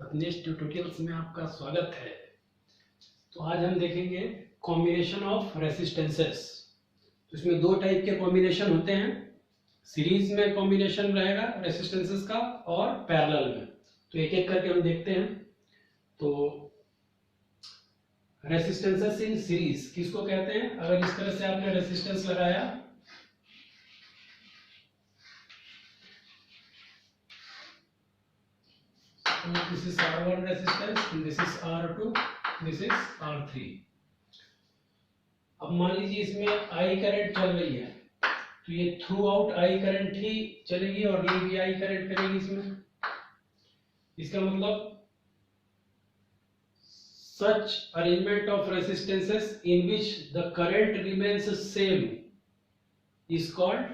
अपने ट्यूटोरियल्स में आपका स्वागत है। तो आज हम देखेंगे कॉम्बिनेशन ऑफ रेसिस्टेंसेस। तो इसमें दो टाइप के कॉम्बिनेशन होते हैं, सीरीज में कॉम्बिनेशन रहेगा रेसिस्टेंसेस का और पैरेलल में। तो एक एक करके हम देखते हैं। तो रेसिस्टेंसेस इन सीरीज किसको कहते हैं? अगर इस तरह से आपने रेसिस्टेंस लगाया, this is R1 resistance, this is R2, this is R3। अब मान लीजिए इसमें I करंट चल रही है, तो ये थ्रू आउट I करंट ही चलेगी और ये भी I करंट करेगी इसमें। इसका मतलब such arrangement of resistances in which the current remains same is called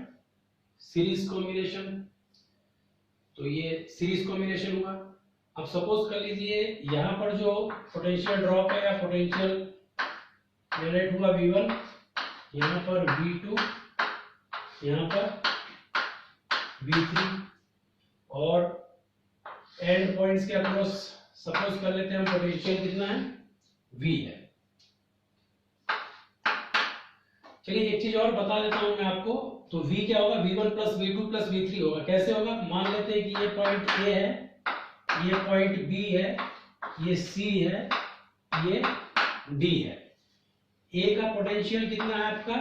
series combination। तो ये सीरीज कॉम्बिनेशन हुआ। अब सपोज कर लीजिए यहाँ पर जो पोटेंशियल ड्रॉप है या पोटेंशियल जनरेट हुआ V1, यहाँ पर V2, यहाँ पर V3 और एंड पॉइंट्स के अक्रॉस सपोज कर लेते हैं हम पोटेंशियल कितना है, V है। चलिए एक चीज और बता देता हूं मैं आपको। तो V क्या होगा? V1 plus V2 plus V3 होगा। कैसे होगा? मान लेते हैं कि ये पॉइंट A है, ये पॉइंट B है, ये C है, ये D है। A का पोटेंशियल कितना है आपका?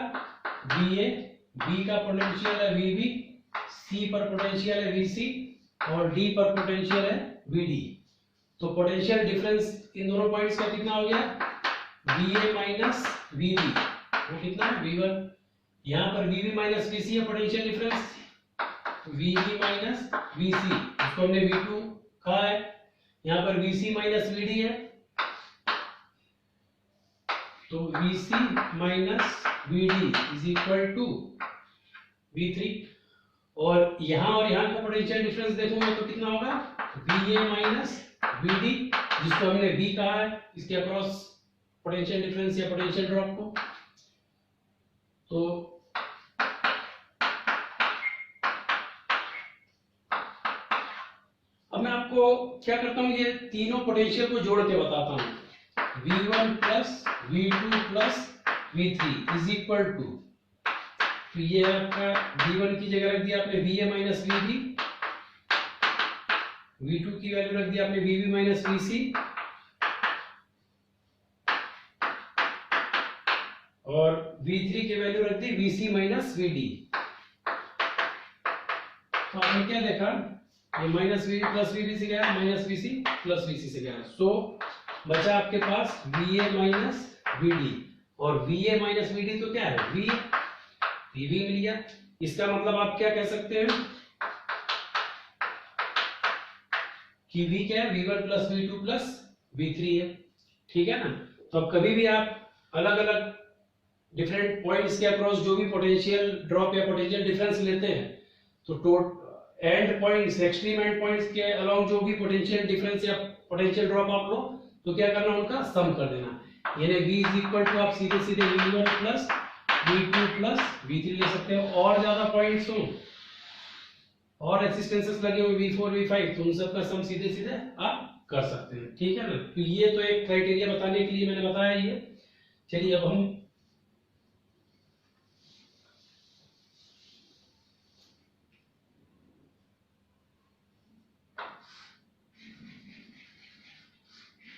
VA, B का पोटेंशियल है VB, C पर पोटेंशियल है VC और D पर पोटेंशियल है VD। तो पोटेंशियल डिफरेंस इन दोनों पॉइंट्स का कितना हो गया? VA माइनस VB, वो कितना है? V1। यहाँ पर VB माइनस VC है potential difference, VB minus VC, इसको हमने V2 कहा है। यहाँ पर VC माइनस VD है, तो VC minus VD is equal to V3। और यहाँ का पोटेंशियल डिफरेंस देखूंगा तो कितना होगा? VA माइनस VD, जिसको हमने V कहा है, इसके अक्रॉस पोटेंशियल डिफरेंस या पोटेंशियल ड्रॉप को। तो अब मैं आपको क्या करता हूं, ये तीनों पोटेंशियल को जोड़ के बताता हूं। V1 plus V2 plus V3 is equal to, तो ये आपका V1 की जगह रख दिया आपने VA माइनस VB, V2 की वैल्यू रख दिया आपने VB माइनस VC और V3 की वैल्यू रख दी VC माइनस VD। तो आपने क्या देखा, ये माइनस VB प्लस VB से गया, माइनस VC प्लस VC से गया। सो बचा आपके पास VA माइनस VD, और VA माइनस VD तो क्या है? VB मिल गया। इसका मतलब आप क्या कह सकते हैं कि V क्या है? V1 plus V2 plus V3 है, ठीक है ना। तो अब कभी भी आप अलग अलग डिफरेंट पॉइंट्स के अक्रॉस जो भी पोटेंशियल ड्रॉप या पोटेंशियल डिफरेंस लेते हैं, तो and points, extreme and points के अलोंग जो भी पोटेंशियल डिफरेंस या पोटेंशियल ड्रॉप आप लो, तो क्या करना, उनका सम कर देना। यानी V इज इक्वल टू आप सीधे सीधे V1 plus V2 plus V3 ले सकते हो। और ज्यादा पॉइंट्स हो और रेसिस्टेंसेस लगे हुए V4 V5, तो उन सब का सम सीधे सीधे आप कर सकते हैं, ठीक है ना। तो ये तो एक क्राइटेरिया बताने के लिए मैंने बताया ये। चलिए अब हम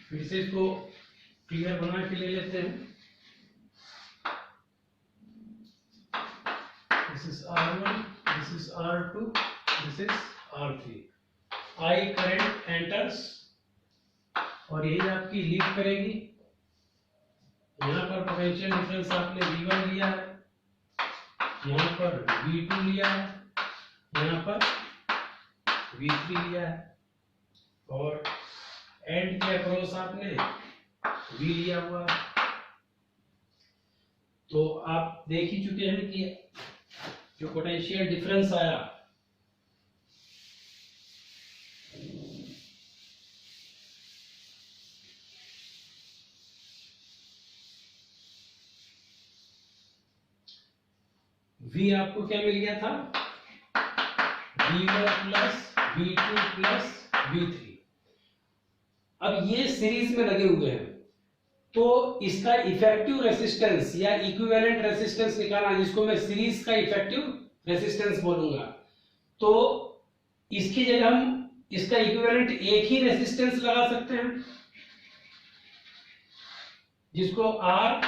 फिर से इसको क्लियर बना के ले लेते हैं। This is R1, this is R2, this is R3। I current enters और यही आपकी लीड करेगी। यहाँ पर पोटेंशियल डिफरेंस आपने V1 लिया है, यहाँ पर V2 लिया है, यहाँ पर V3 लिया है और एंड के अक्रॉस आपने V लिया हुआ है। तो आप देख ही चुके हैं कि जो पोटेंशियल डिफरेंस आया, V आपको क्या मिल गया था? V1 plus V2 plus V3। अब ये सीरीज में लगे हुए हैं, तो इसका इफेक्टिव रेसिस्टेंस या इक्विवेलेंट रेसिस्टेंस निकालना, जिसको मैं सीरीज का इफेक्टिव रेसिस्टेंस बोलूंगा, तो इसकी जगह हम इसका इक्विवेलेंट एक ही रेसिस्टेंस लगा सकते हैं, जिसको आर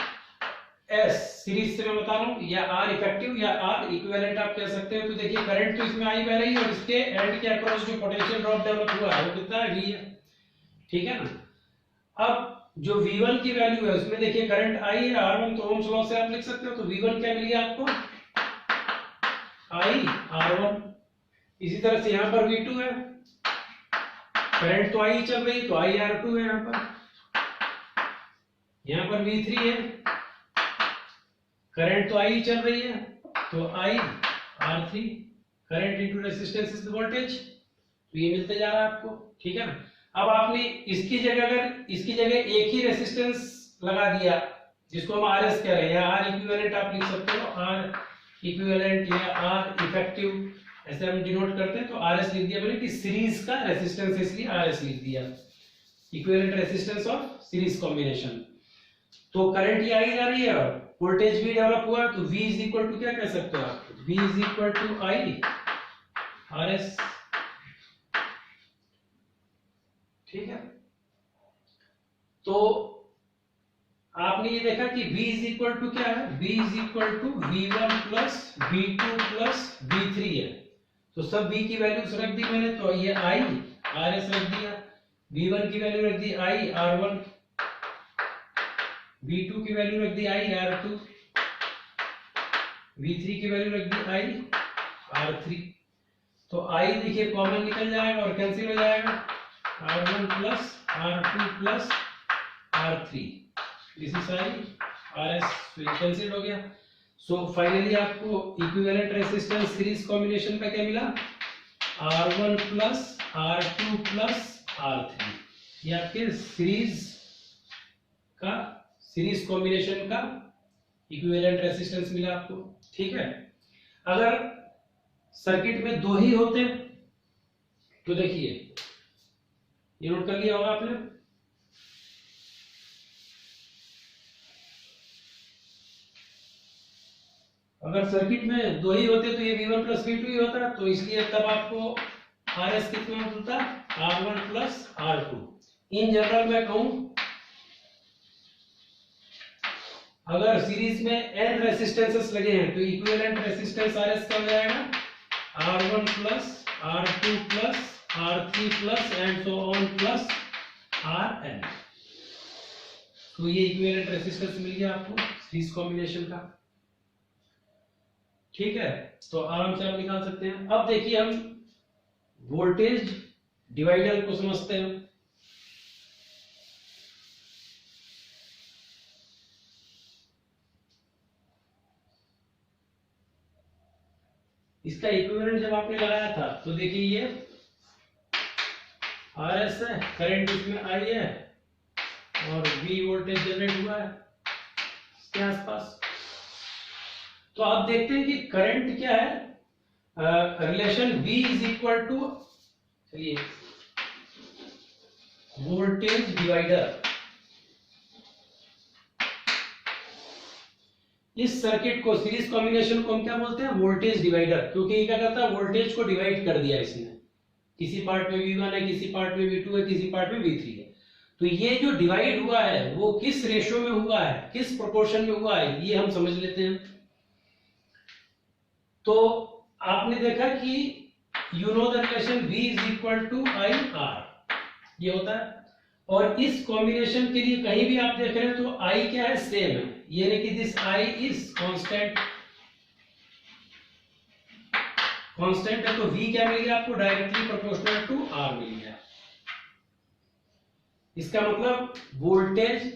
एस सीरीज से मैं बता रहा हूं, या आर इफेक्टिव या आर इक्विवेलेंट आप कह सकते हो। तो देखिए करंट तो इसमें आई बह रही है और इसके एंड के अक्रॉस जो पोटेंशियल ड्रॉप डेवलप हुआ है वो कितना है, V है, ठीक है ना। अब जो V1 की वैल्यू है उसमें देखिए करंट आई है R1, तो ओम्स लॉ से आप लिख सकते हो। तो V1 क्या मिल गया आपको, I R1। इसी तरह से यहां पर V2 है, करंट तो आई चल रही, तो I R2 है, यहां पर V3 है, करंट तो आई चल रही है, तो I R3, current into resistance is the voltage, तो ये मिलते जा रहा है आपको, ठीक है ना। अब आपने इसकी जगह अगर इसकी जगह एक ही रेजिस्टेंस लगा दिया, जिसको हम RS कह रहे हैं, या R इक्विवेलेंट आप लिख सकते हो, R इक्विवेलेंट या R इफेक्टिव ऐसे हम डिनोट करते हैं, तो RS लिख दिया मैंने कि सीरीज का रेजिस्टेंस, इसलिए RS लिख दिया, equivalent resistance of series combination. तो करंट ये आई जा रही है और वोल्टेज भी डेवलप हुआ, तो V इज इक्वल टू क्या कह सकते हो आप, V is equal to I RS, ठीक है। तो आपने ये देखा कि V इज इक्वल टू क्या है, V is equal to V1 plus V2 plus V3 है। तो सब V की वैल्यूज रख दी मैंने, तो ये I RS रख दिया, V1 की वैल्यू रख दी I R1, V2 की वैल्यू रख दी I R2, V3 की वैल्यू रख दी I R3। तो I देखिए कॉमन निकल जाएगा और कैंसिल हो जाएगा, R1 plus R2 plus R3, this is I RS, cancel हो गया। सो फाइनली आपको इक्विवेलेंट रेजिस्टेंस सीरीज कॉम्बिनेशन का क्या मिला, R1 plus R2 plus R3, ये आपके सीरीज कॉम्बिनेशन का इक्विवेलेंट रेजिस्टेंस मिला आपको, ठीक है। अगर सर्किट में दो ही होते तो देखिए, ये नोट कर लिया होगा आपने, अगर सर्किट में दो ही होते तो ये V1 प्लस V2 ही होता, तो इसलिए तब आपको RS कितना होता, R1 plus R2। In general मैं कहूं, अगर सीरीज में n रेसिस्टेंसेस लगे हैं तो इक्विवेलेंट रेसिस्टेंस RS का हो जाएगा R1 plus R2 plus R3 plus and so on plus RN। तो ये इक्विवेलेंट रेसिस्टेंस मिल गया आपको सीरीज कॉम्बिनेशन का, ठीक है। तो आराम से आप निकाल सकते हैं। अब देखिए हम वोल्टेज डिवाइडर को समझते हैं। इसका इक्विवेलेंट जब आपने लगाया था तो देखिए ये RS है, करंट इसमें I है और V वोल्टेज जनरेट हुआ है इसके आसपास। तो आप देखते हैं कि करंट क्या है, relation V is equal to, चलिए वोल्टेज डिवाइडर। इस सर्किट को सीरीज कॉम्बिनेशन को हम क्या बोलते हैं, वोल्टेज डिवाइडर, क्योंकि ये क्या करता है, वोल्टेज को डिवाइड कर दिया इसने, किसी पार्ट में V1 है, किसी पार्ट में V2 है, किसी पार्ट में V3 है। तो ये जो डिवाइड हुआ है वो किस रेशियो में हुआ है, किस प्रोपोर्शन में हुआ है, ये हम समझ लेते हैं। तो आपने देखा कि you know the relation V is equal to I R, ये होता है। और इस कॉम्बिनेशन के लिए कहीं भी आप देख रहे हैं तो I क्या है, सेम है, यानी कि this I is constant, constant है। तो V क्या मिल गया आपको, डायरेक्टली प्रोपोर्शनल टू R मिल गया। इसका मतलब voltage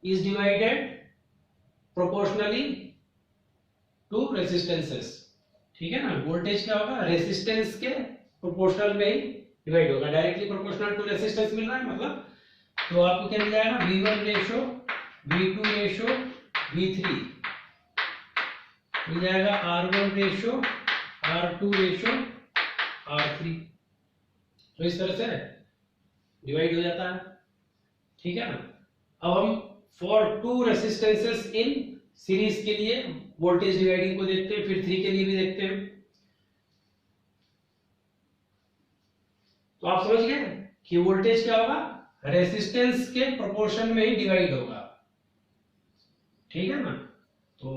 is divided proportionally to resistances, ठीक है ना। वोल्टेज क्या होगा, रेजिस्टेंस के प्रोपोर्शनल में ही डिवाइड होगा, डायरेक्टली प्रोपोर्शनल टू रेजिस्टेंस मिल रहा है मतलब। तो आपको क्या मिल जाएगा, V1 ratio V2 ratio V3 मिल जाएगा, R1 ratio R2 ratio R3। तो इस तरह से डिवाइड हो जाता है, ठीक है ना। अब हम फॉर 2 रेसिस्टेंसेस इन सीरीज के लिए वोल्टेज डिवाइडिंग को देखते हैं, फिर 3 के लिए भी देखते हैं। तो आप समझ गए कि वोल्टेज क्या होगा, रेसिस्टेंस के प्रोपोर्शन में ही डिवाइड होगा, ठीक है ना। तो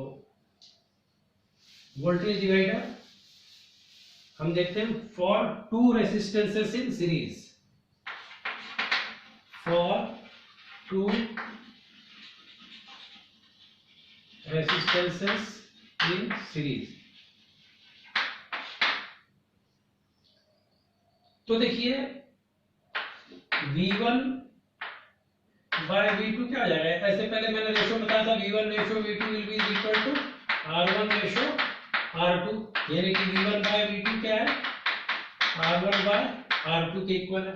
वोल्टेज डिवाइडर हम देखते हैं for 2 resistances in series, for 2 resistances in series. तो देखिए V1 बाय V2 क्या आ जाएगा, ऐसे पहले मैंने रेशो बताया था, V1 ratio V2 will be equal to R1 ratio R2, यानी कि V1 बाय V2 क्या है, R1 बाय R2 के इक्वल है।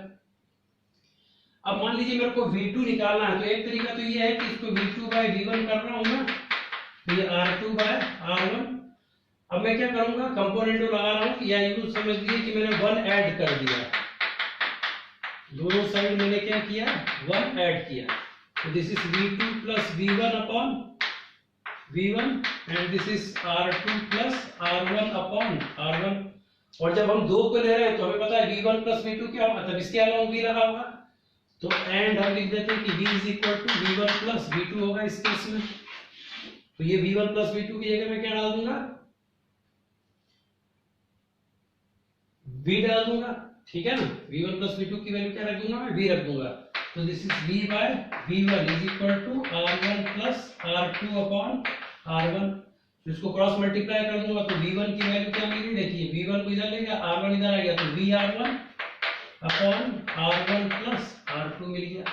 अब मान लीजिए मेरे को V2 निकालना है, तो एक तरीका तो ये है कि इसको V2 बाय V1 कर रहा हूं मैं, तो ये R2 बाय R1। अब मैं क्या करूंगा, कंपोनेंट लगा रहा हूं, या यूं समझ लीजिए कि मैंने 1 ऐड कर दिया, दोनों साइड मैंने क्या किया, 1 ऐड किया। तो this is V2 plus V1 upon V1 and this is R2 plus R1 upon R1। और जब हम 2 को ले रहे हैं तो हमें पता है V1 प्लस V2 क्या होगा, तब इसके अलावा V लगा होगा, तो एंड हम लिख देते हैं कि V is equal to V1 plus V2 होगा इस केस में। तो ये V1 प्लस V2 की जगह मैं क्या डाल दूंगा, V डाल दूंगा, ठीक है ना। V1 प्लस V2 की वैल्यू क्या रख दूंगा, मैं V रख दूंगा। तो this is V by V1 is equal to R1 plus R2 upon R1। तो इसको क्रॉस मल्टीप्लाई कर दूंगा, तो V1 की वैल्यू क्या मिलेगी, देखिए V1 को इधर ले गया, R1 इधर आ गया, तो VR1 upon R1 plus R2 मिल गया।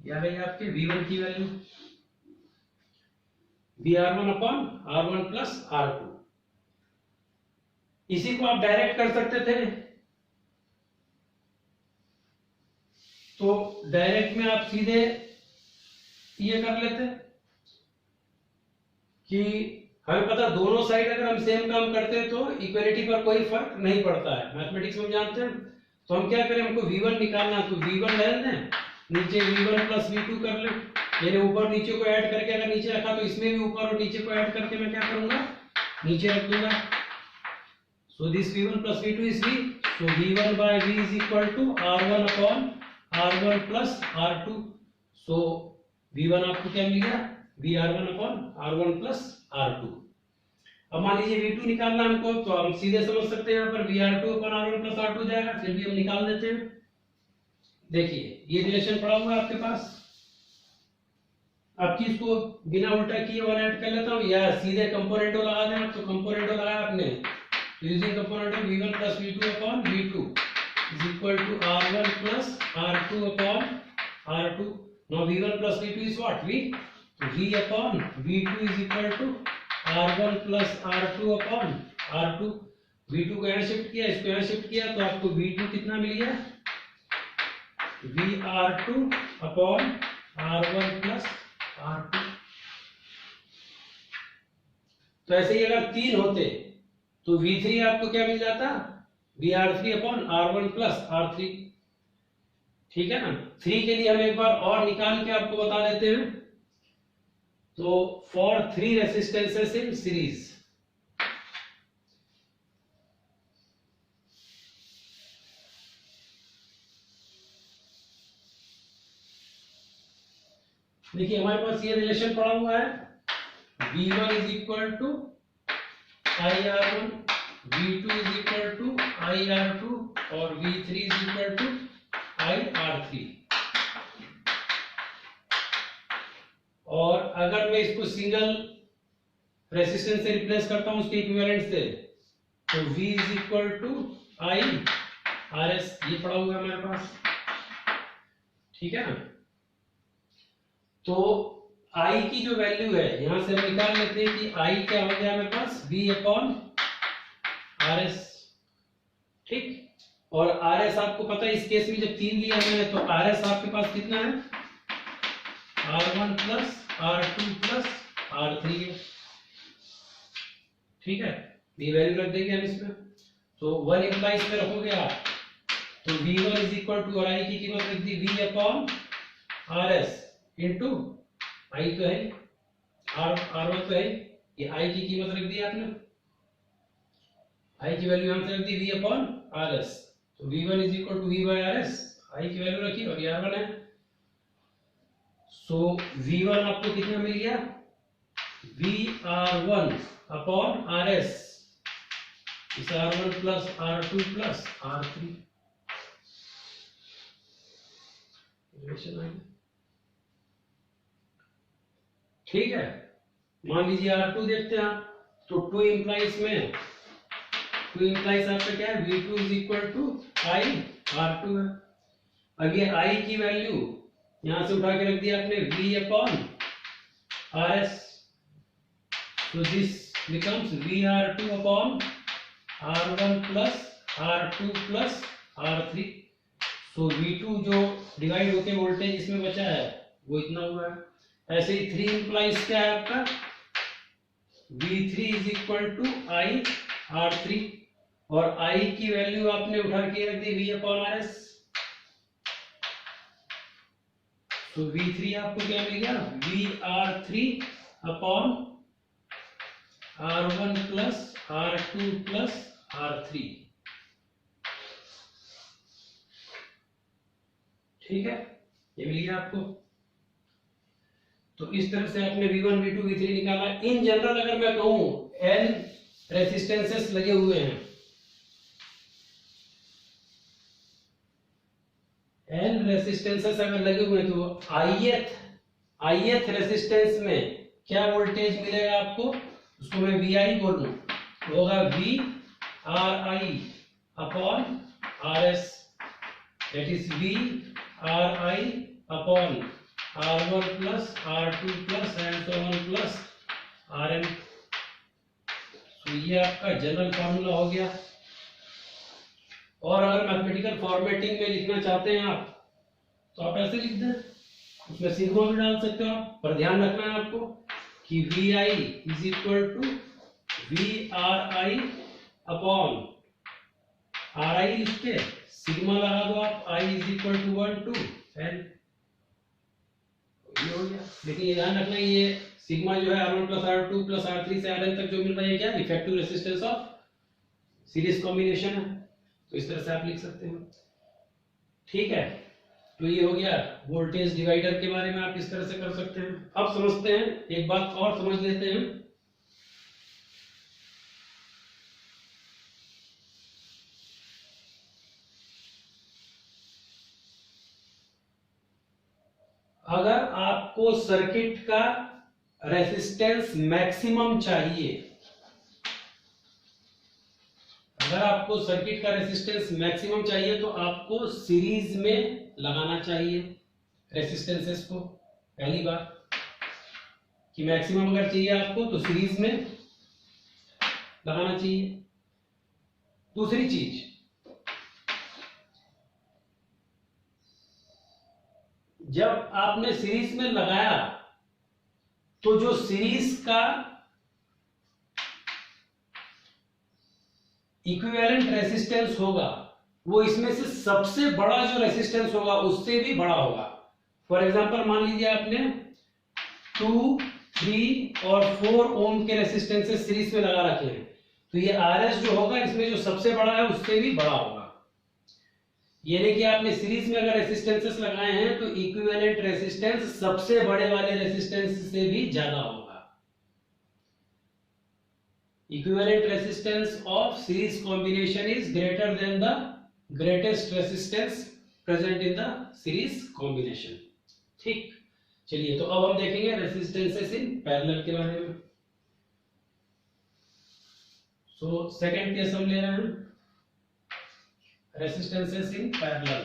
ये आ गई आपके V1 की value, VR1 upon R1 plus R2। इसी को आप डायरेक्ट कर सकते थे, तो डायरेक्ट में आप सीधे ये कर लेते कि हमें पता दोनों साइड अगर हम सेम काम करते हैं तो इक्वलिटी पर कोई फर्क नहीं पड़ता है, मैथमेटिक्स में जानते हैं। तो हम क्या करें, हमको V1 निकालना है, तो V1 डाल दें, नीचे V1 प्लस V2 कर लें, यानी ऊपर नीचे को ऐड करके अगर नीचे रखा तो इसमें भी ऊपर और नीचे को ऐड करके मैं क्या करूंगा, नीचे रख दूंगा। So this V1 plus V2 is V. So V1 by V is equal to R1 upon R1 plus R2. So V1 आपको क्या मिल गया, VR1 upon R1 plus R2। अब मान लीजिए V2 निकालना हमको, तो हम सीधे समझ सकते हैं यहाँ पर VR2 upon R1 plus R2 जाएगा, फिर भी हम निकाल देते हैं। देखिए ये रिलेशन पड़ा हुआ है आपके पास, अब इसको बिना उल्टा किए 1 ऐड कर लेता हूँ, या सीधे कंपोनेंटो लगा दें, तो कंपोनेंटो लगाया आपने, using component of V1 plus V2 upon V2 is equal to R1 plus R2 upon R2. Now V1 plus V2 is what, V? So V upon V2 is equal to R1 plus R2 upon R2। V2 को यहाँ shift किया, इसको यहाँ shift किया, तो आपको V2 कितना मिल गया, VR2 upon R1 plus R2। तो ऐसे ही अगर 3 होते तो V3 आपको क्या मिल जाता, VR3 upon R1 plus R3, ठीक है ना। 3 के लिए हम एक बार और निकाल के आपको बता देते हैं। तो फॉर 3 रेसिस्टेंसेस इन सीरीज, देखिए हमारे पास ये रिलेशन पड़ा हुआ है, V1 is equal to IR1, V2 is equal to IR2 और V3 is equal to IR3। और अगर मैं इसको सिंगल रेसिस्टेंस से रिप्लेस करता हूं उसके इक्विवेलेंट से, तो V is equal to IRS, ये पड़ा हुआ है हमारे पास, ठीक है ना। तो I की जो वैल्यू है यहां से हम निकाल लेते हैं कि I क्या हो गया हमारे पास, V अपॉन RS, ठीक। और RS आपको पता है इस केस में जब 3 लिया मैंने, तो RS आपके पास कितना है, R1 plus R2 plus R3 है, ठीक है। ये वैल्यू रख देंगे हम इसमें, तो 1 इम्प्लाइज में रखोगे आप, तो V1 इज इक्वल टू, और I की कीमत रख दी V upon R S into I तो है, आर वन तो है, ये आई की कीमत रख दी आपने, आई की वैल्यू यहां से रख दी वी अपॉन आर एस, तो V one is equal to V by R S, I की वैल्यू रखी और ये आर वन है। सो वी वन आपको कितना मिल गया, V R one upon R S, इस R one plus R two plus R three. ठीक है, मान लीजिए R2 देखते हैं आप, तो 2 इंप्लाइज में 2 इंप्लाइज आपका क्या है, V2 is equal to I R2 है। अब ये I की वैल्यू यहां से उठा के रख दिया आपने V अपॉन RS, तो this becomes VR2 upon R1 plus R2 plus R3। So V2 जो डिवाइड होके वोल्टेज इसमें बचा है वो इतना हुआ है। ऐसे ही 3 इंप्लाइज क्या है आपका, V3 is equal to I R3, और I की वैल्यू आपने उठा के रख दी V अपॉन RS, तो V3 आपको क्या मिल गया, VR3 upon R1 plus R2 plus R3। ठीक है, ये मिल गया आपको। तो इस तरह से आपने V1 V2 V3 निकाला। इन जनरल अगर मैं कहूं n रेसिस्टेंसेस लगे हुए हैं, n रेसिस्टेंसेस अगर लगे हुए हैं तो ith रेसिस्टेंस में क्या वोल्टेज मिलेगा आपको, उसको मैं VI बोल लूं, तो होगा VRI upon RS, that is VRI upon R1 plus R2 plus and so on plus Rn। तो ये आपका जनरल फार्मूला हो गया। और अगर मैथमेटिकल फॉर्मेटिंग में लिखना चाहते हैं आप, तो आप ऐसे लिख दें, उसमें सिग्मा भी डाल सकते हो आप, पर ध्यान रखना है आपको कि VI is equal to VRI upon RI लिख के सिग्मा लगा दो आप, I is equal to 1 to n, ये हो गया। लेकिन ये ध्यान रखना, ये सिग्मा जो है R1 plus R2 plus R3 से Rn तक जो मिल रहा है क्या, effective resistance of series combination है, तो इस तरह से आप लिख सकते हैं। ठीक है, तो ये हो गया वोल्टेज डिवाइडर के बारे में, आप इस तरह से कर सकते हैं। अब समझते हैं, एक बात और समझ लेते हैं। अगर आपको सर्किट का रेजिस्टेंस मैक्सिमम चाहिए, अगर आपको सर्किट का रेजिस्टेंस मैक्सिमम चाहिए तो आपको सीरीज में लगाना चाहिए रेजिस्टेंसेस को। पहली बात कि मैक्सिमम अगर चाहिए आपको तो सीरीज में लगाना चाहिए। दूसरी चीज, जब आपने सीरीज में लगाया तो जो सीरीज का इक्विवेलेंट रेजिस्टेंस होगा वो इसमें से सबसे बड़ा जो रेजिस्टेंस होगा उससे भी बड़ा होगा। फॉर एग्जांपल मान लीजिए आपने 2, 3 और 4 ओम के रेजिस्टेंसेस सीरीज में लगा रखे हैं, तो ये RS जो होगा इसमें जो सबसे बड़ा है उससे भी बड़ा होगा। यानी कि आपने सीरीज में अगर रेजिस्टेंसेस लगाए हैं तो इक्विवेलेंट रेजिस्टेंस सबसे बड़े वाले रेजिस्टेंस से भी ज्यादा होगा। Equivalent resistance of series combination is greater than the greatest resistance present in the series combination। ठीक, चलिए तो अब हम देखेंगे रेजिस्टेंसेस इन पैरेलल के बारे में। सो सेकंड केस हम ले रहे हैं रेजिस्टेंसेस इन पैरेलल।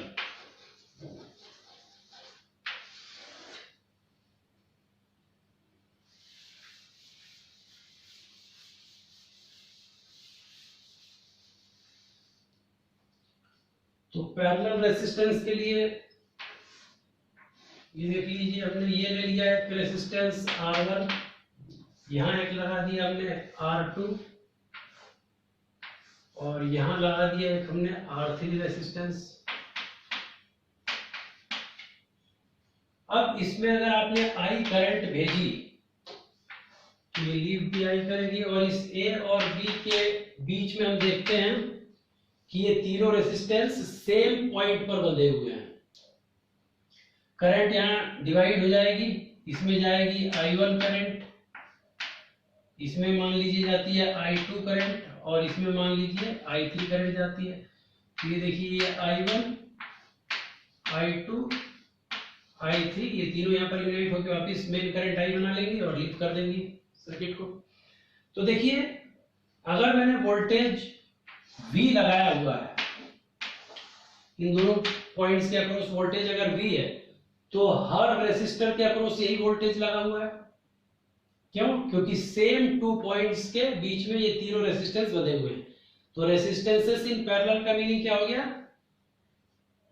तो पैरेलल रेजिस्टेंस के लिए ये देख लीजिए, हमने ये ले लिया है रेजिस्टेंस R1, यहां एक लगा दिया हमने R2 और यहां लगा दिया एक हमने R3 रेजिस्टेंस। अब इसमें अगर आपने आई करंट भेजी तो ये लीव भी आई करेगी, और इस ए और बी के बीच में हम देखते हैं कि ये तीनों रेसिस्टेंस सेम पॉइंट पर बंधे हुए हैं। करंट यहाँ डिवाइड हो जाएगी, इसमें जाएगी I1 करंट, इसमें मान लीजिए जाती है I2 करंट, और इसमें मान लीजिए I3 करंट जाती है। तो ये देखिए ये I1, I2, I3, ये तीनों यहाँ पर यूनाइट होकर वापस मेन करंट I बना लेंगे और लीव कर देंगे सर्किट को। तो देखिए अगर मैंने वोल्टेज V लगाया हुआ है, इन दोनों पॉइंट्स के अक्रॉस वोल्टेज अगर V है, तो हर रेसिस्टर के अक्रॉस यही वोल्टेज लगा हुआ है। क्यों? क्योंकि सेम 2 पॉइंट्स के बीच में ये तीनों रेसिस्टेंस बंधे हुए हैं। तो रेसिस्टेंसेस इन पैरेलल का मीनिंग क्या हो गया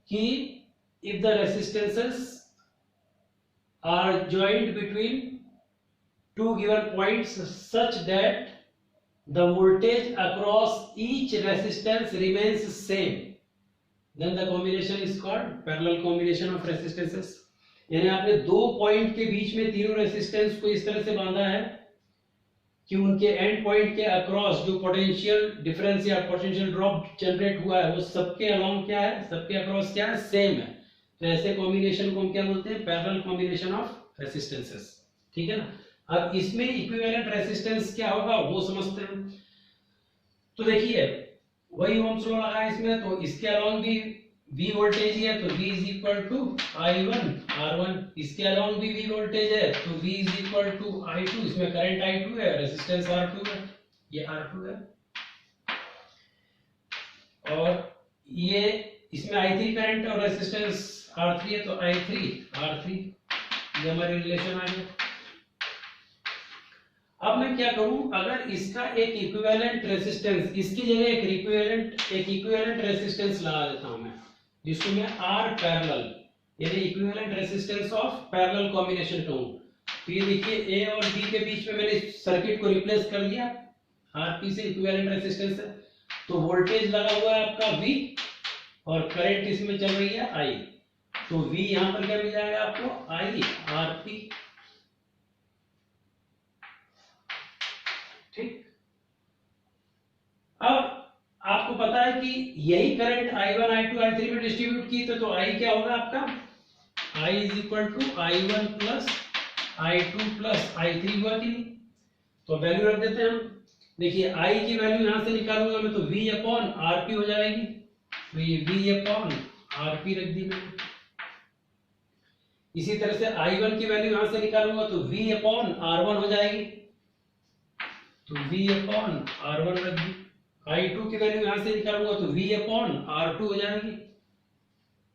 कि if the resistances are joint between 2 given points such that the voltage across each resistance remains same, then the combination is called parallel combination of resistances। यानी आपने 2 पॉइंट के बीच में तीनों रेसिस्टेंस को इस तरह से बांधा है कि उनके एंड पॉइंट के अक्रॉस जो पोटेंशियल डिफरेंस या पोटेंशियल ड्रॉप जनरेट हुआ है वो सबके अलोंग क्या है, सबके अक्रॉस क्या है, सेम है। तो ऐसे कॉम्बिनेशन को हम क्या बोलते हैं, पैरेलल कॉम्बिनेशन ऑफ रेसिस्टेंसेस। ठीक है ना। अब इसमें इक्विवेलेंट रेसिस्टेंस क्या होगा वो समझते हैं। तो देखिए वही ओम्स लॉ लगा इसमें, तो इसके अलोंग भी V वोल्टेज है तो V is equal to I1 R1, इसके अलोंग भी V वोल्टेज है तो V is equal to I2, इसमें करंट I2 है, रेजिस्टेंस R2 है, ये R2 है, और ये इसमें I3 करंट और रेजिस्टेंस R3 है तो I3 R3, ये हमारे रिलेशन आ गया। अब मैं क्या करूं, अगर इसका एक इक्विवेलेंट रेजिस्टेंस, इसकी जगह एक इक्विवेलेंट रेजिस्टेंस लगा देता हूं मैं, जिसको मैं R पैरेलल यानी equivalent resistance of parallel combination कहूं। तो ये देखिए A और B के बीच में मैंने सर्किट को रिप्लेस कर दिया RP से, इक्विवेलेंट रेजिस्टेंस है, तो वोल्टेज लगा हुआ है आपका V और करंट इसमें चल रही है I, तो V यहां पर क्या मिल जाएगा आपको, I RP। ठीक। अब आपको पता है कि यही करंट I1 I2 I3 में डिस्ट्रीब्यूट की तो I क्या होगा आपका, I is equal to I1 plus I2 plus I3 हुआ कि नहीं। तो वैल्यू रख देते हैं हम। देखिए I की वैल्यू यहां से निकालूंगा मैं तो V अपॉन RP हो जाएगी, तो ये V अपॉन RP रख दी मैंने। इसी तरह से I1 की वैल्यू यहां से निकालूंगा तो V अपॉन R1 हो जाएगी, तो V अपॉन R1 रख दी। I2 की वैल्यू यहां से निकालूंगा तो V अपॉन R2 हो जाएगी,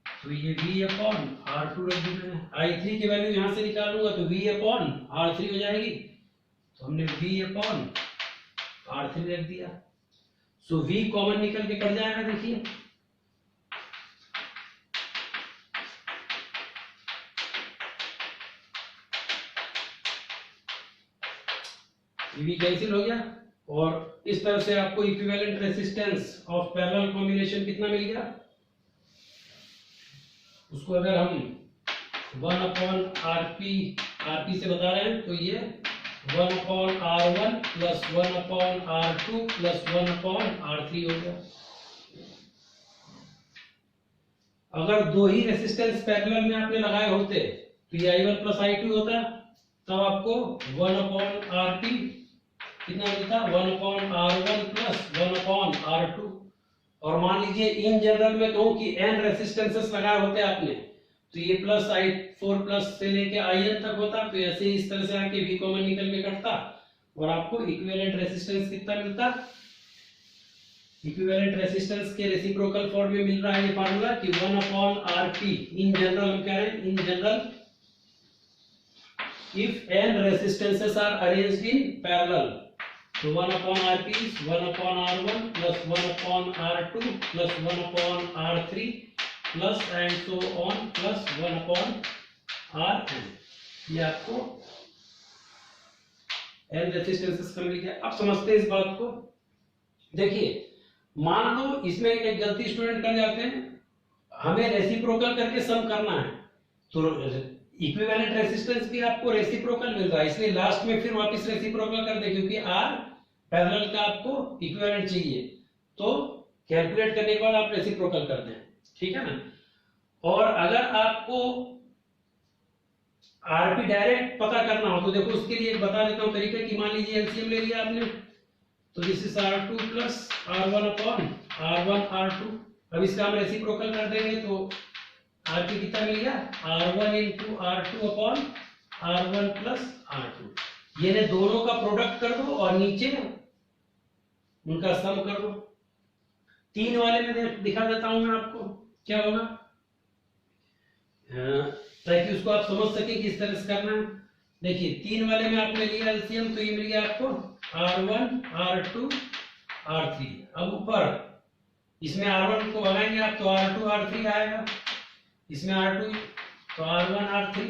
तो ये V अपॉन R2 रख दी मैंने। I3 की वैल्यू यहां से निकालूंगा तो V अपॉन R3 हो जाएगी, तो हमने V अपॉन R3 रख दिया। सो V कॉमन निकल के कट जाएगा। देखिए V कैंसिल हो गया, और इस तरह से आपको equivalent resistance of parallel combination कितना मिल गया, उसको अगर हम 1 अपॉन RP से बता रहे हैं तो ये 1 upon R1 plus 1 upon R2 plus 1 upon R3 हो गया। अगर दो ही रेजिस्टेंस पैरेलल में आपने लगाए होते तो ये I1 प्लस I2 होता, तब आपको 1 अपॉन RP कितना मिलता, 1 upon R1 plus 1 upon R2। और मान लीजिए इन जनरल में कहूं कि n रेजिस्टेंसेस लगाए होते आपने, तो ये प्लस I4 प्लस से लेके IN तक होता, तो ऐसे ही इस तरह से आके V कॉमन निकल के कटता और आपको इक्विवेलेंट रेजिस्टेंस कितना मिलता। इक्विवेलेंट रेजिस्टेंस के रेसिप्रोकल फॉर्म में मिल रहा है ये फार्मूला कि 1 अपॉन RP। इन जनरल हम कह रहे हैं, in general if n resistances are arranged in parallel, so 1 upon RP is 1 upon R1 plus 1 upon R2 plus 1 upon R3 plus and so on plus 1 upon Rn। ये आपको n resistances का मिल गया। अब समझते हैं इस बात को। देखिए मान लो इसमें एक गलती स्टूडेंट कर जाते हैं, हमें रेसिप्रोकल करके सम करना है, तो इक्विवेलेंट रेजिस्टेंस भी आपको रेसिप्रोकल मिल रहा है, इसलिए लास्ट में फिर वापस रेसिप्रोकल कर दे, क्योंकि आर पैरेलल का आपको इक्विवेलेंट चाहिए, तो कैलकुलेट करने के बाद आप रेसिप्रोकल कर दें, ठीक है ना। और अगर आपको आरपी डायरेक्ट पता करना हो तो देखो उसके लिए एक बता देता हूं तरीका कि मान लीजिए एलसीएम ले लिया आपने, तो this is R2 plus R1 upon R1 R2। अब इसका हम रेसिप्रोकल कर देंगे तो आरपी कितना मिल गया, R1 into R2 upon R1 plus R2। ये दोनों का प्रोडक्ट कर दो और नीचे उनका सम कर दो। 3 वाले में दिखा देता हूं मैं आपको क्या होगा, ताकि उसको आप समझ सके कि इस तरह से करना है। देखिए 3 वाले में आपने लिया एलसीएम, तो ये मिल गया आपको R1 R2 R3। अब ऊपर इसमें R1 को भगाएंगे आप तो R2 R3 आएगा, इसमें R2 तो R1 R3,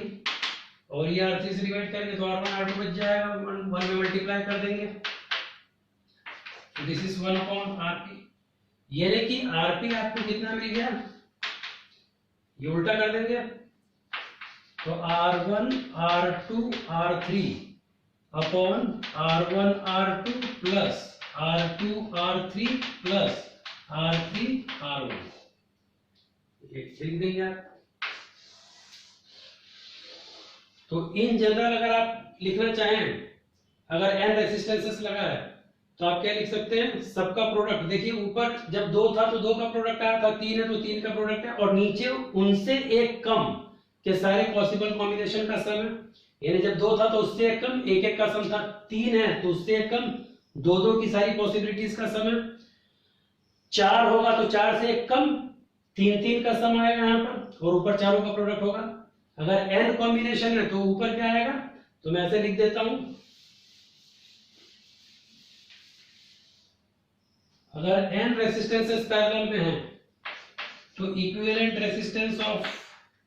और ये R3 से डिवाइड करेंगे तो R1 R2 बच जाएगा, 1 में मल्टीप्लाई कर देंगे, तो दिस इज 1 अपॉन RP। ये कि RP आपको कितना मिल गया, ये उल्टा कर देंगे तो R1 R2 R3 upon R1 R2 plus R2 R3 plus R3 R1, लिख देंगे आप। तो इन जनरल अगर आप लिखना चाहें, अगर n रेसिस्टेंसेस लगा है तो आप क्या लिख सकते हैं, सबका प्रोडक्ट। देखिए ऊपर जब 2 था तो 2 का प्रोडक्ट आया था, 3 है तो 3 का प्रोडक्ट है, और नीचे उनसे एक कम के सारे पॉसिबल कॉम्बिनेशन का सम है। यानी जब 2 था तो उससे एक कम 1 का सम था, 3 है तो उससे एक कम 2 की सारी पॉसिबिलिटीज का सम है, 4 होगा तो 4 से एक कम 3 का सम आएगा यहाँ पर, और ऊपर चारों का प्रोडक्ट होगा। अगर n कॉम्बिनेशन है तो ऊपर क्या आएगा, तो मैं ऐसे लिख देता हूं, अगर n रेसिस्टेंसेस पैरेलल में हैं तो equivalent resistance of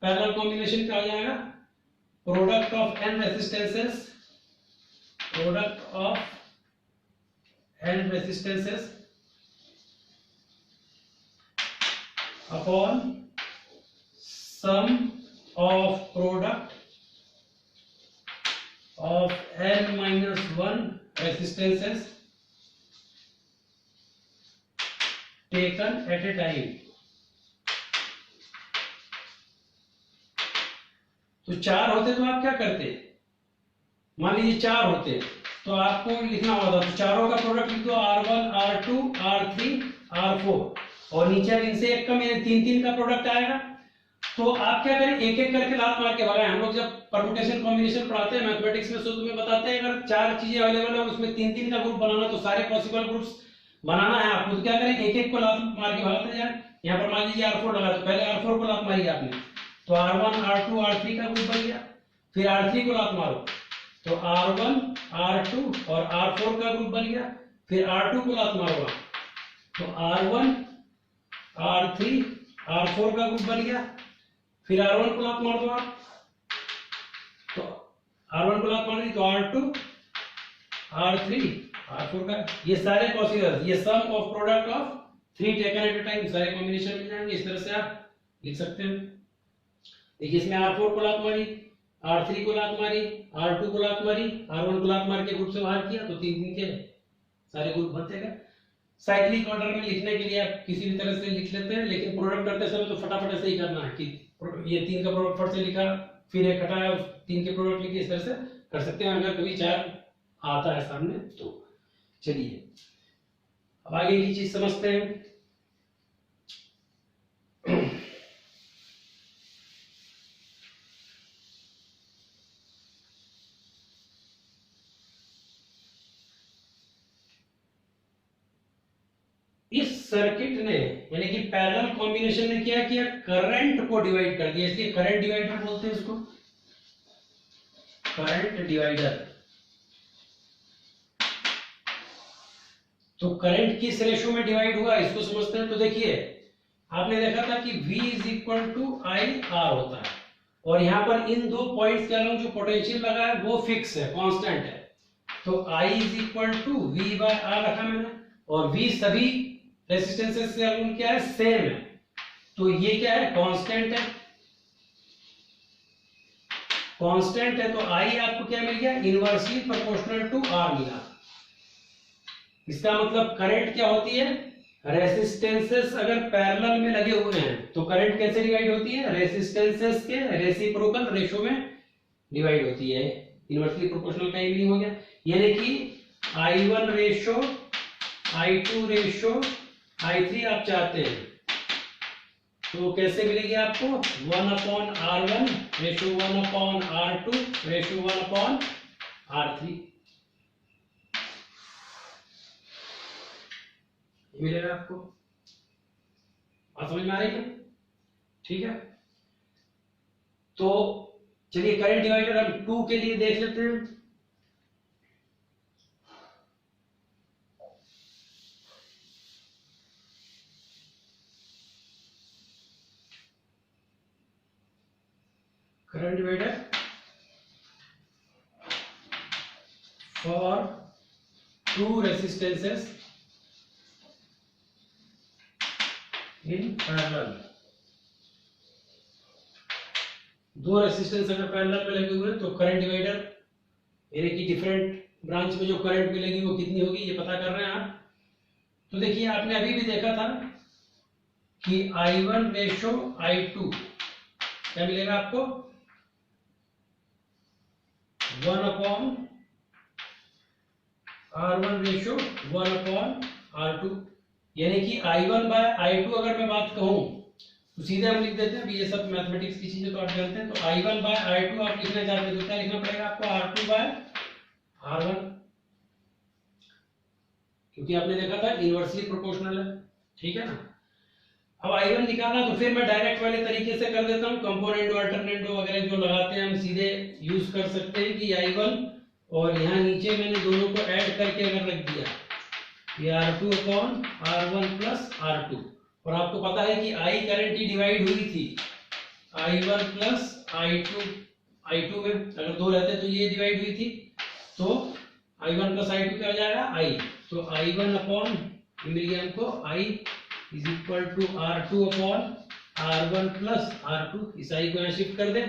parallel combination क्या हो जाएगा, product of n resistances, product of n resistances upon sum of product of n minus 1 resistances taken at a time. तो 4 होते तो आप क्या करते, मान लीजिए 4 होते तो आपको लिखना होता, तो चारों का प्रोडक्ट लिख दो, R1 R2 R3 R4, और नीचे इनसे एक कम, यानी 3 का प्रोडक्ट आएगा। तो आप क्या करें, एक एक करके लात मार के भगाएं। हम लोग जब परमुटेशन कॉम्बिनेशन पढ़ाते हैं मैथमेटिक्स में, शुरू में बताते हैं अगर 4 चीजें अवेलेबल है उसमें 3 का ग्रुप बनाना, तो सारे पॉसिबल ग्रुप्स बनाना है आपको। तो क्या करें, एक एक को लात मार के भगाते जाए। यहाँ पर मान लीजिए R4 लगा, तो पहले R4 को लात मारी आपने, तो R1 R2 R3 का ग्रुप बन गया। फिर R3 को लात मारो तो R1 R2 और R4 का ग्रुप बन गया। फिर R2 को लात मारो तो R1 R3 R4 का ग्रुप बन गया। फिर R1 को लात मार दो आप, तो R1 को लात मार दी तो R2 R3 R4 का, ये सारे पॉसिबल, ये sum of product of 3 taken at a time, सारे कॉम्बिनेशन मिल जाएंगे। इस तरह से आप लिख सकते हैं। देखिए इसमें R4 को लात मारी, R3 को लात मारी, R2 को लात मारी, R1 को लात मार के ग्रुप से बाहर किया, तो 3 के सारे ग्रुप बनते गए। साइक्लिक ऑर्डर में लिखने के लिए आप किसी भी तरह से लिख लेते हैं, लेकिन प्रोडक्ट करते समय तो फटाफट ऐसे ही करना है कि ये 3 का प्रोडक्ट फट से लिखा, फिर एक हटाया, उस 3 के प्रोडक्ट लिखे, इस तरह से कर सकते हैं अगर कभी 4 आता है सामने तो। चलिए अब आगे की चीज समझते हैं। इस सर्किट ने यानी कि पैरेलल कॉम्बिनेशन ने क्या किया, करंट को डिवाइड कर दिया, इसलिए करंट डिवाइडर बोलते हैं इसको, करंट डिवाइडर। तो करंट किस रेशो में डिवाइड हुआ इसको समझते हैं। तो देखिए आपने देखा था कि V is equal to IR होता है, और यहां पर इन 2 पॉइंट्स के अलग जो पोटेंशियल लगा है वो फिक्स है, कांस्टेंट है। तो I is equal to V by R रखा मैंने, और V सभी रेसिस्टेंसेस से अलग क्या है, सेम है। तो ये क्या है, कांस्टेंट है। कांस्टेंट है तो आई आपको क्या मिल गया, इनवर्सली प्रोपोर्शनल टू आर मिला। इसका मतलब करंट क्या होती है, रेसिस्टेंसेस अगर पैरेलल में लगे हुए हैं तो करंट कैसे डिवाइड होती है, रेसिस्टेंसेस के रेसिप्रोकल रेशो में डिवाइड होती है। इनवर्सली प्रोपोर्शनल का मीनिंग हो गया, यानी कि I1 ratio I2 ratio I3 आप चाहते हैं तो कैसे मिलेगी आपको, 1/R1 ratio 1/R2 ratio 1/R3 मिलेगा आपको। बात समझ में आ रही है, ठीक है। तो चलिए करंट डिवाइडर हम 2 के लिए देख लेते हैं। Current divider for 2 resistances in parallel. 2 resistance अगर पैरेलल में लगे हुए हैं तो करंट डिवाइडर यानी कि डिफरेंट ब्रांच में जो करंट मिलेगी वो कितनी होगी ये पता कर रहे हैं आप। तो देखिए आपने अभी भी देखा था कि I1 रेशो I2 क्या मिलेगा आपको, 1/R1 रेशो 1/R2, यानी कि I1 बाय I2 अगर मैं बात कहूं तो सीधे हम लिख देते हैं, ये सब मैथमेटिक्स की चीजें तो आप जानते हैं। तो I1 बाय I2 आप लिखना चाहते हैं तो क्या लिखना पड़ेगा आपको, R2 बाय R1, क्योंकि आपने देखा था इनवर्सली प्रोपोर्शनल है, ठीक है ना। अब I1 निकालना तो फिर मैं डायरेक्ट वाले तरीके से कर देता हूं, कंपोनेंट अल्टरनेटो वगैरह जो लगाते हैं हम सीधे यूज कर सकते हैं कि I1 और यहाँ नीचे मैंने दोनों को ऐड करके अगर रख दिया ये R2/R1 प्लस R2, और आपको पता है कि I करंट ही डिवाइड हुई थी I1 प्लस I2 में अगर 2 रहते तो ये डिवाइड हुई थी, तो I1 प्लस I2 क्या हो जाएगा I, तो I1 अपॉन मिल गया हमको I is equal to R2/R1 plus R2, इस I को यहाँ शिफ्ट कर दें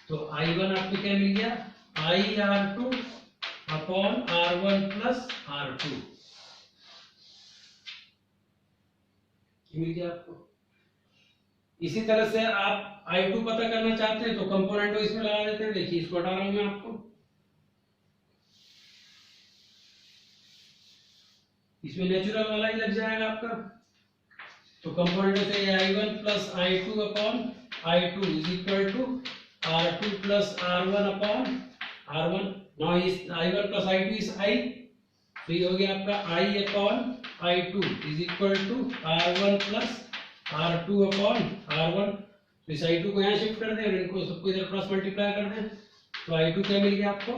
तो I1 आपको क्या मिल गया, I/R2/R1 प्लस R2 मिल गया आपको। इसी तरह से आप I2 पता करना चाहते हैं तो कंपोनेंट को इसमें लगा देते हैं, देखिए इसको हटा रहा हूं मैं आपको, इसमें नेचुरल वाला ही लग जाएगा आपका। तो कंपोनेंट से I1 plus I2 upon I2 is equal to R2 plus R1 upon R1। Now इस I1 plus I2 is I, तो ये हो गया आपका I upon I2 is equal to R1 plus R2 upon R1। तो इस I2 को यहाँ शिफ्ट कर दें और इनको सबको इधर क्रॉस मल्टीप्लाई कर दें, तो I2 क्या मिल गया आपको,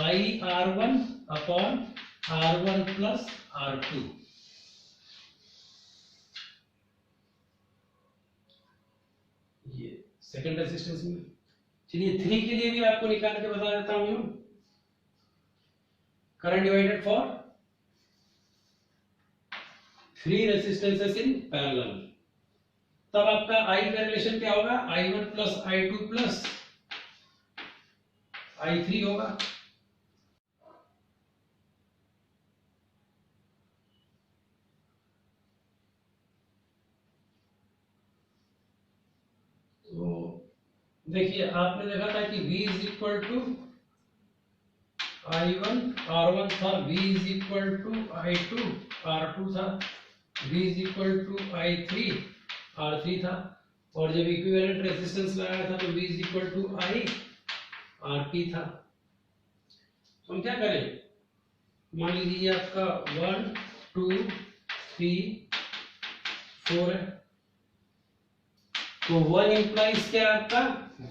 I/R1 upon R1 plus R2। ये सेकंड रेजिस्टेंस में। चलिए 3 के लिए भी आपको निकाल के बता देता हूं, current divided for 3 resistances in parallel. तब आपका I का रिलेशन क्या होगा, I1 plus I2 plus I3 होगा। देखिए आपने देखा था कि V is equal to I1 R1 था, V is equal to I2 R2 था, V is equal to I3 R3 था, और जब इक्विवेलेंट रेजिस्टेंस लगाया था तो V is equal to I RP था। तो हम क्या करें, मान लीजिए आपका 1 2 3 4 है, तो 1 इंप्लाइज क्या आपका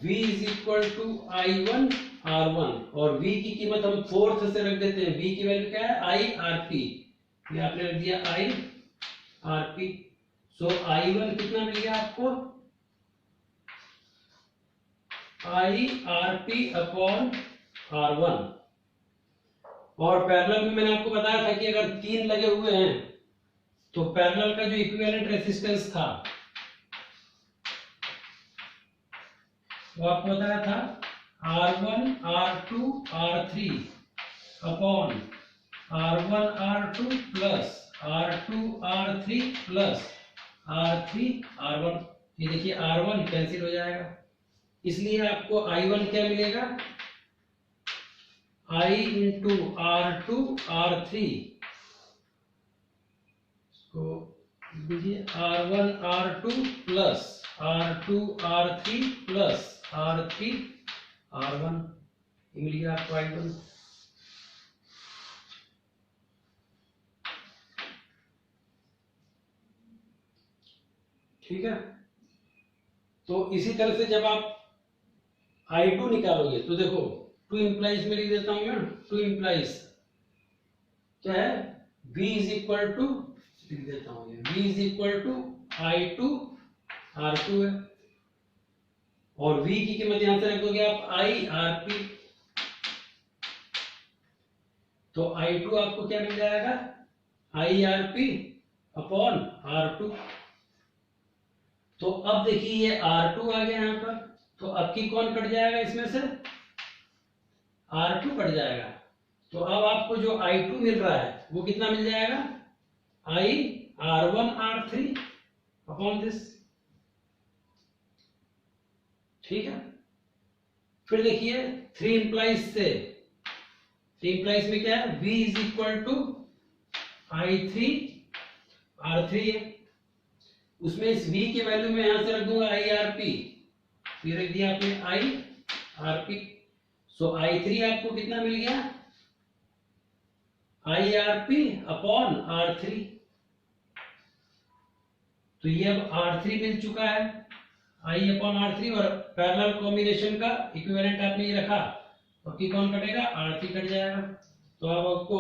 V is equal to I1 R1, और V की कीमत हम 4th से रख देते हैं, V की वैल्यू क्या है I RP, ये आपने रख दिया I RP। सो I1 कितना मिल गया आपको, I RP अपॉन R1, और पैरेलल में मैंने आपको बताया था कि अगर 3 लगे हुए हैं तो पैरेलल का जो इक्विवेलेंट रेजिस्टेंस था वो आपको बताया था R1 R2 R3 upon R1 R2 plus R2 R3 plus R3 R1। ये देखिए R1 कैंसिल हो जाएगा, इसलिए आपको I1 क्या मिलेगा, I इंटू R2 R3, तो देखिए R1 R2 plus R2 R3 plus R3 R1, ये मिल गया आपको I1। ठीक है, तो इसी तरह से जब आप I2 निकालोगे तो देखो 2 इंप्लाइज में लिख देता हूं मैं, 2 इंप्लाइज क्या है, V इज इक्वल टू, लिख देता हूं ये, V is equal to I2 R2 है, और V की कीमत यहां से रख दोगे आप I RP, तो I2 आपको क्या मिल जाएगा, I RP अपॉन R2। तो अब देखिए ये R2 आ गया यहां पर, तो अब की कौन कट जाएगा इसमें से, R2 कट जाएगा, तो अब आपको जो I2 मिल रहा है वो कितना मिल जाएगा, I R1 R3 upon this. ठीक है, फिर देखिए 3 इंप्लाइज से, 3 इंप्लाइज में क्या है, V is equal to I3 R3 है, उसमें इस V की वैल्यू में यहां से रख दूंगा IRP, फिर रख दिया आपने IRP, सो I3 आपको कितना मिल गया, IRP अपॉन R3, तो ये अब R3 मिल चुका है, I अपॉन R3, और पैरेलल कॉम्बिनेशन का इक्विवेलेंट आपने ये रखा, और की कौन कटेगा, R3 कट जाएगा, तो अब आपको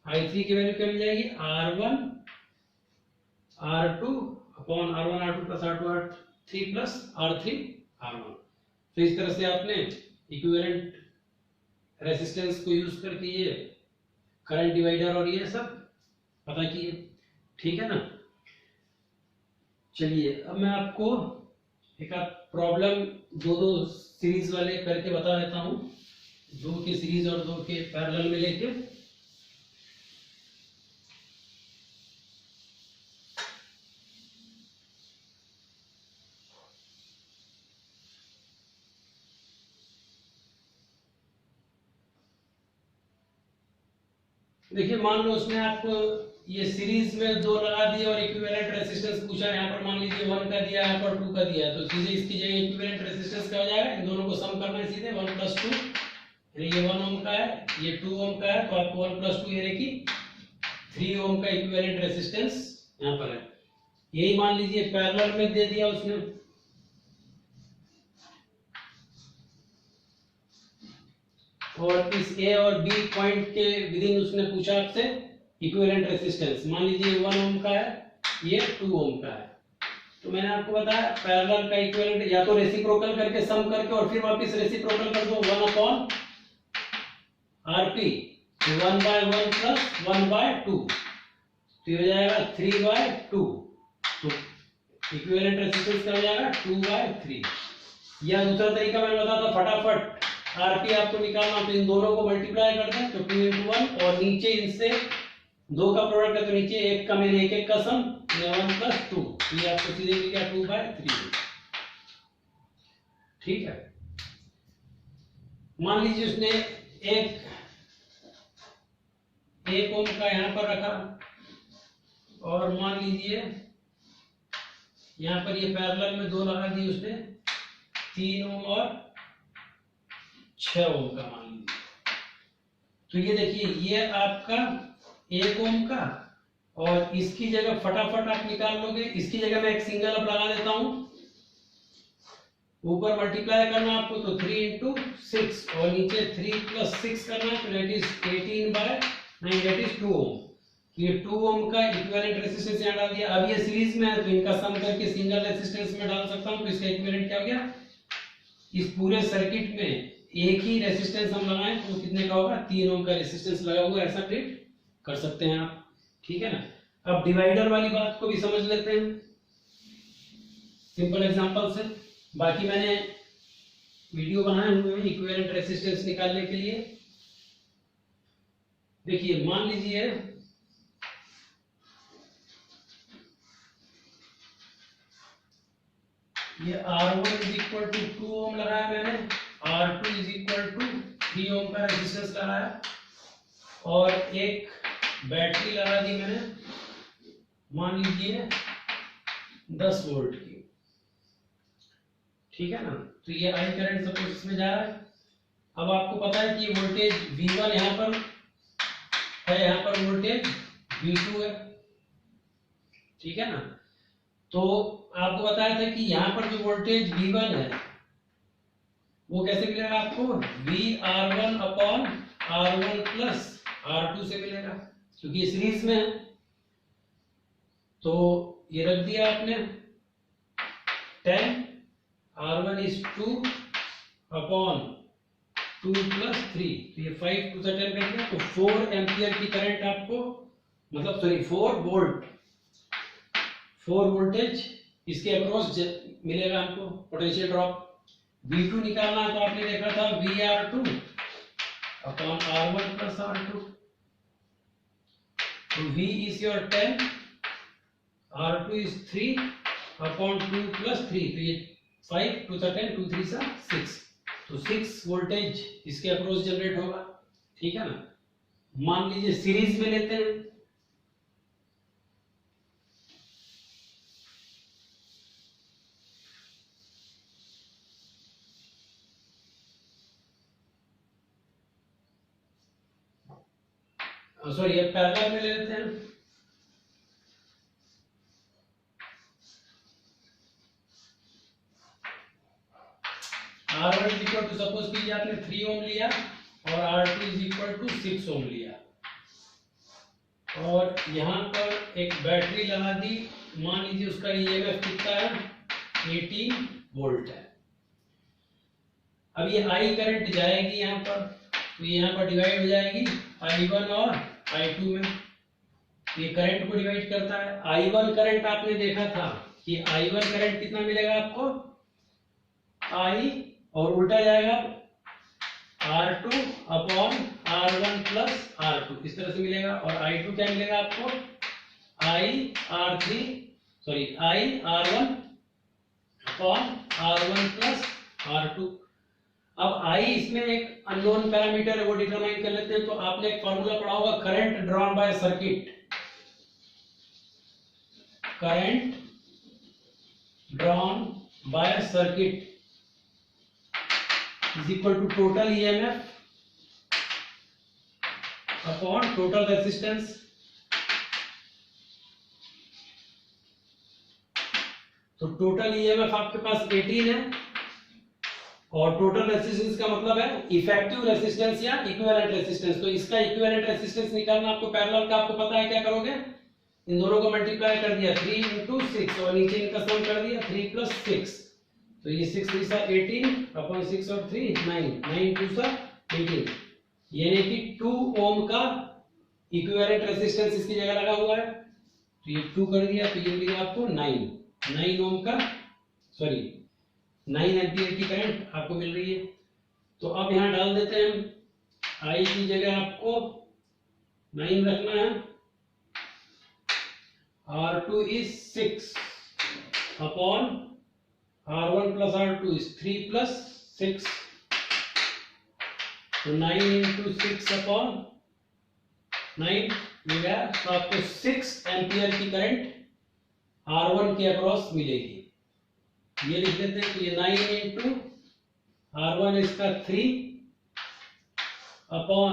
I3 की वैल्यू क्या मिल जाएगी, R1 R2 upon R1 R2 plus R2 R3 plus R3 R1। तो इस तरह से आपने इक्विवेलेंट रेजिस्टेंस को यूज करके ये करंट डिवाइडर और ये सब पता किए। ठीक है ना, चलिए अब मैं आपको एक प्रॉब्लम दो सीरीज वाले करके बता देता हूं, 2 की सीरीज और 2 के पैरेलल में लेके। देखिए मान लो उसने आपको ये सीरीज में 2 लगा दिए और इक्विवेलेंट रेजिस्टेंस पूछा, यहाँ पर मान लीजिए 1 का दिया, यहाँ पर 2 का दिया, तो सीधे इसकी जगह इक्विवेलेंट रेजिस्टेंस क्या हो जाएगा, इन दोनों को सम करना है सीधे, 1 + 2, यानी ये 1 ओम का है, ये 2 ओम का है, तो आपको 1 + 2 यानी कि 3 ओम का इक्विवेलेंट रेजिस्टेंस यहाँ पर है। यही मान लीजिए पैरेलल में दे दिया उसने, और इस A और B पॉइंट के विदिन उसने पूछा आपसे इक्विवेलेंट रेजिस्टेंस, मान लीजिए 1 ओम का है, ये 2 ओम का है, तो मैंने आपको बताया पैरेलल का इक्विवेलेंट या तो रेसिप्रोकल करके सम करके और फिर वापस रेसिप्रोकल कर दो 1 अपॉन RP, 1/1 प्लस 1/2, तो ये हो जाएगा 3/2, तो इक्विवेलेंट रेजिस्टेंस क्या हो जाएगा 2/3। या दूसरा तरीका मैंने बताया था फटाफट RP आपको निकालना, तो इन दोनों को मल्टीप्लाई कर दें तो 2 × 1, और नीचे इनसे 2 का प्रोडक्ट है तो नीचे 1 का मैंने 1 का सम, 1 + 2, ये आपको सीधे मिल गया 2/3। ठीक है, मान लीजिए उसने 1 ओम का यहां पर रखा, और मान लीजिए यहां पर ये पैरेलल में 2 लगा दिए उसने, 3 ओम और 6 ओम का मान लीजिए, तो ये देखिए ये आपका 1 ओम का, और इसकी जगह फटाफट आप निकाल लोगे, इसकी जगह मैं एक सिंगल अब लगा देता हूं, ऊपर मल्टीप्लाई करना आपको तो 3 × 6 और नीचे 3 + 6 करना है, तो दैट इज 18/9, दैट इज 2 ओम। ये 2 ओम का इक्विवेलेंट रेजिस्टेंस यहां डाल दिया। अब ये सीरीज में है तो इनका सम करके सिंगल रेजिस्टेंस में डाल सकता हूं, तो इसका इक्विवेलेंट क्या हो गया, इस पूरे सर्किट में एक ही रेजिस्टेंस हम लगाएं तो कितने का होगा, 3 ओम का रेजिस्टेंस लगा हुआ, ऐसा ट्रीट कर सकते हैं आप। ठीक है ना, अब डिवाइडर वाली बात को भी समझ लेते हैं सिंपल एग्जांपल से। बाकी मैंने वीडियो बनाए हुए हैं इक्विवेलेंट रेजिस्टेंस निकालने के लिए। देखिए मान लीजिए ये R1 इज इक्वल टू 2 ओम लगाया मैंने, R2 इज इक्वल टू 3 ओम का रेजिस्टेंस लगाया और एक बैटरी लगा दी मैंने, मान लीजिए 10 वोल्ट की, ठीक है ना। तो ये आई करंट सपोज इसमें जा रहा है। अब आपको पता है कि ये वोल्टेज V1 यहाँ पर है, यहाँ पर वोल्टेज V2 है, ठीक है ना। तो आपको बताया था कि यहाँ पर जो वोल्टेज V1 है वो कैसे मिलेगा आपको, VR1 upon R1 plus R2 से मिलेगा, क्योंकि ये सीरीज में है। तो ये रख दिया आपने 10, R1 इज 2 अपॉन 2 प्लस 3, तो ये 5 टू 10 कर दिया, तो 4 एम्पियर की करंट आपको, मतलब सॉरी 4 वोल्ट, 4 वोल्टेज इसके अक्रॉस मिलेगा हमको पोटेंशियल ड्रॉप। V2 निकालना है तो आपने देखा था VR2 upon R1 plus R2, तो V is your 10, R2 is 3 upon 2 plus 3, तो ये 5 टू 10, 2 3 सा 6, तो 6 वोल्टेज इसके अक्रॉस जनरेट होगा, ठीक है ना। मान लीजिए सीरीज में लेते हैं, सॉरी ये पैरेलल में ले लेते हैं। R1 is equal to, suppose कीजिए आपने 3 ओम लिया और R2 इज इक्वल टू 6 ओम लिया और यहाँ पर एक बैटरी लगा दी, मान लीजिए उसका EMF कितना है, 18 वोल्ट है। अब ये I करंट जाएगी यहाँ पर, तो यहाँ पर डिवाइड हो जाएगी I1 और I2 में, ये करंट को डिवाइड करता है। I1 करंट आपने देखा था कि I1 करंट कितना मिलेगा आपको, I और उल्टा जाएगा R2 upon R1 plus R2, इस तरह से मिलेगा, और I2 क्या मिलेगा आपको, I R1 upon R1 plus R2। अब I इसमें एक अननोन पैरामीटर है, वो डिटरमाइन कर लेते हैं। तो आपने एक फॉर्मूला पढ़ा होगा, current drawn by circuit, current drawn by circuit is equal to total EMF upon total resistance। तो टोटल EMF आपके पास 18 है और टोटल रेजिस्टेंस का मतलब है इफेक्टिव रेजिस्टेंस या इक्विवेलेंट रेजिस्टेंस। तो इसका इक्विवेलेंट रेजिस्टेंस निकालना आपको पैरेलल का, आपको पता है क्या करोगे, इन दोनों को मल्टीप्लाई कर दिया 3 into 6 और नीचे इनका सम कर दिया 3 plus 6, तो ये 6 3 सा 18 अपॉन 6 और 3 9, 9 2 सा 18, यानी कि 2 ओम का इक्विवेलेंट रेजिस्टेंस इसकी जगह लगा हुआ है, तो ये 2 कर दिया, तो ये मिलेगा आपको 9 ओम का, सॉरी 9 एम्पीयर की करंट आपको मिल रही है। तो अब यहाँ डाल देते हैं हम, I की जगह आपको 9 रखना है, R2 is 6 upon R1 plus R2 is 3 plus 6, तो 9 into 6 अपॉन 9 मिलेगा, तो आपको 6 एम्पियर की करंट R1 के अक्रॉस मिलेगी। ये लिख देते हैं, तो ये 9 into R1 इसका 3 upon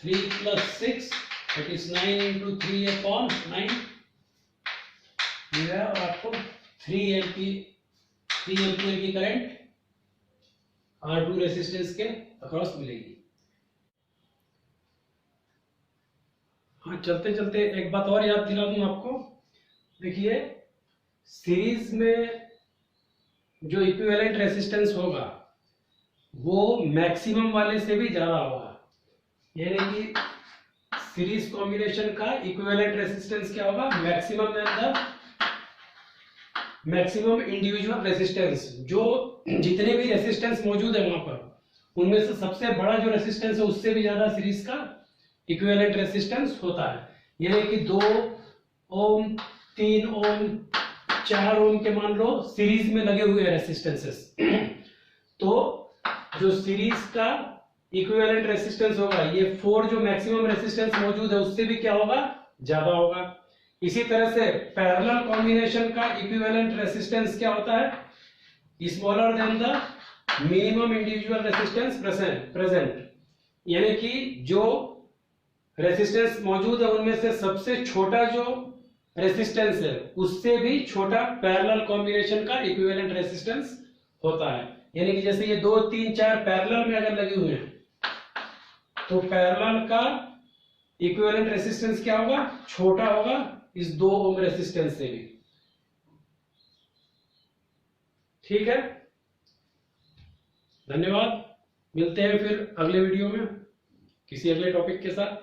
3 plus 6, that is 9 into 3 upon 9 मिलेगा, और आपको 3 एम्पियर की करंट R2 रेजिस्टेंस के अक्रॉस मिलेगी। हाँ, चलते चलते एक बात और याद दिला दूं आपको, देखिए सीरीज में जो इक्विवेलेंट रेजिस्टेंस होगा वो मैक्सिमम वाले से भी ज्यादा होगा, यानी कि सीरीज कॉम्बिनेशन का इक्विवेलेंट रेजिस्टेंस क्या होगा, maximum than the maximum individual resistance, जो जितने भी रेसिस्टेंस मौजूद है वहां पर उनमें से सबसे बड़ा जो रेसिस्टेंस है उससे भी ज्यादा सीरीज का इक्विवेलेंट रेसिस्टेंस होता है। यानी कि 2 ओम, 3 ओम, 4 ओम के मान लो सीरीज में लगे हुए रेसिस्टेंसेस तो जो सीरीज का इक्विवेलेंट रेसिस्टेंस होगा ये 4 जो मैक्सिमम रेसिस्टेंस मौजूद है उससे भी क्या होगा, ज्यादा होगा। इसी तरह से पैरेलल कॉम्बिनेशन का इक्विवेलेंट रेसिस्टेंस क्या होता है, smaller than the minimum individual resistance present. यानी कि जो रेसिस्टेंस मौजूद है उनमें से सबसे छोटा जो रेसिस्टेंस है उससे भी छोटा पैरेलल कॉम्बिनेशन का इक्विवेलेंट रेसिस्टेंस होता है। यानी कि जैसे ये 2, 3, 4 पैरेलल में अगर लगे हुए हैं तो पैरेलल का इक्विवेलेंट रेसिस्टेंस क्या होगा, छोटा होगा इस 2 ओम रेसिस्टेंस से भी। ठीक है, धन्यवाद। मिलते हैं फिर अगले वीडियो में किसी अगले टॉपिक के साथ।